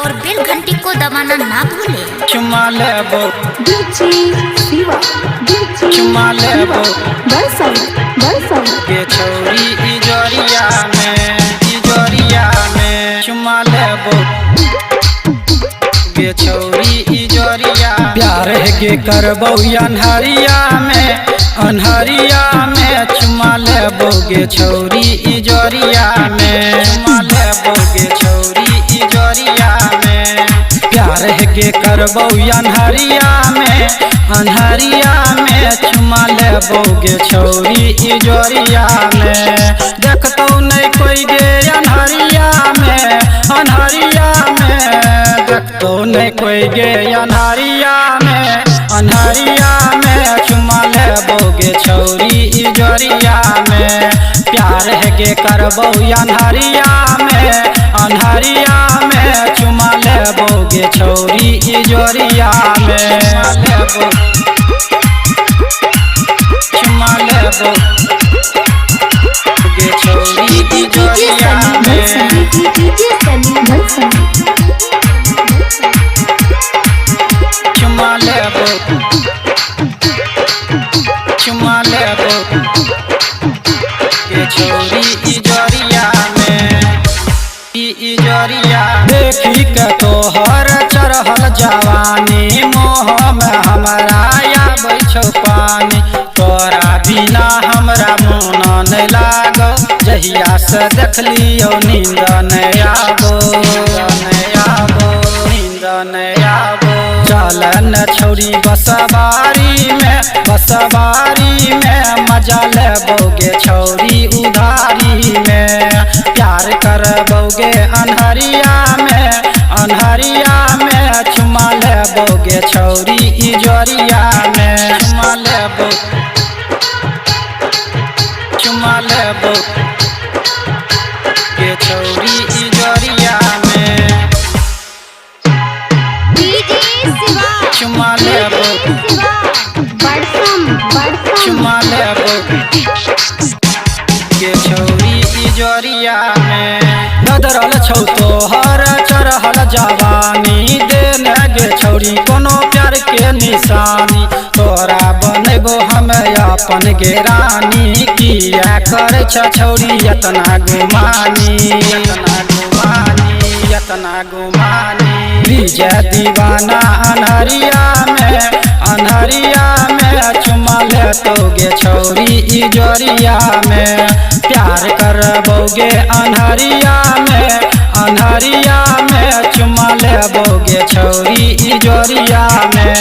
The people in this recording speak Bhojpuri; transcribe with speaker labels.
Speaker 1: और बेल घंटी को दबाना ना भूलें।
Speaker 2: चुमा लेबो
Speaker 3: चुमा लेबो
Speaker 2: के छौरी इजोरिया में चुमा लेबो के छौरी इजोरिया। प्यार के करबो अनहरिया में चुमा लेबो के छौरी इजोरिया में चुमा लेबो के छौरी इजोरिया में। प्यार के करबो अनहरिया में चुमा लेबो गे छौरी इजोरिया में। देखतो नहीं कोई गे अनहरिया में देखतो नहीं कोई गे अनहरिया में चुमा लेबो गे छौरी इजोरिया में। प्यार के करबो अनहरिया में चुमा लेबो गे छौरी इजोरिया में। चुमा लेबो गे छौरी इजोरिया में। चुमा लेबो गे छौरी इजोरिया में। देखी के तोहर चढ़ल जवानी मोह में हमरा आबै छौ पानी। तोरा बिना हमरा मोन नहीं लागो जहिया से देखलियो नींद नहीं आबो चल न छौरी बसवारी में मजा लेबोगे छौरी उधारी में। प्यार करबोगे अनहरिया में चुमा लेबोगे छौरी इजोरिया में। चुमा लेबो गे छौरी इजोरिया में। चुमा लेबो गे छौरी इजोरिया में। गदरल छौ तोहर चढ़ल जवानी देने गे छौरी कोनो प्यार के निशानी। तोरा बनेबो हमें अपन गे रानी किया करे छौरी यतना गुमानी। विजय दीवाना अनहरिया में चुमा लेतो गे छौरी इजोरिया में। प्यार करबोगे अनहरिया में चुमा लेबोगे छौरी इजोरिया में।